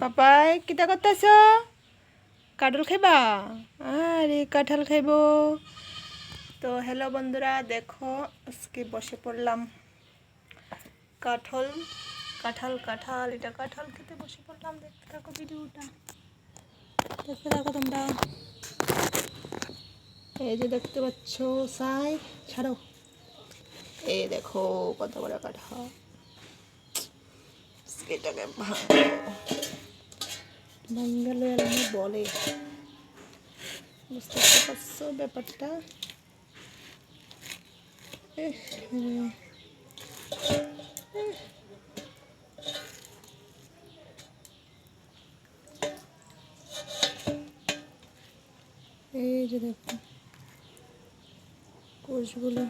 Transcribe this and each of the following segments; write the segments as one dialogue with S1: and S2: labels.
S1: পাপাই কিতা করতেছ? কাঁঠাল খাইবা? আরে কাঁঠাল খাইব। তো হ্যালো বন্ধুরা, দেখো আজকে বসে পড়লাম কাঁঠাল কাঁঠাল কাঁঠাল এটা কাঁঠাল খেতে বসে পড়লাম। দেখতে থাকো ভিডিওটা, দেখতে থাকো তোমরা। এই যে দেখতে পাচ্ছ, সাই ছাড়ো, এই দেখো কত বড় কাঁঠাল। এটাকে ভাঙ্গালো এলামে বলে, বুঝতে পারছো ব্যাপারটা? এই যে দেখো কোষগুলো,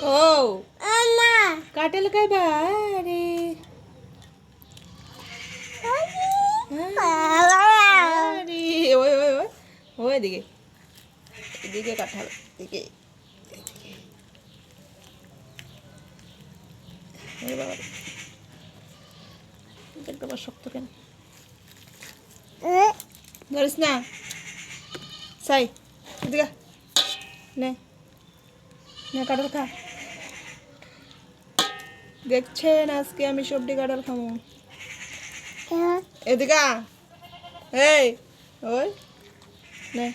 S1: ও কাঁঠাল খাইবা? আরে ওই ওই ওই ওই এদিকে, এদিকে কাঁঠাল, এদিকে বাবা শক্ত কেন ধরিস না? সাই এদিকে নে, কাঁঠাল খা। দেখছেন আজকে আমি সবজি কাঁঠাল খাবো। এদিকে এই ওই নে।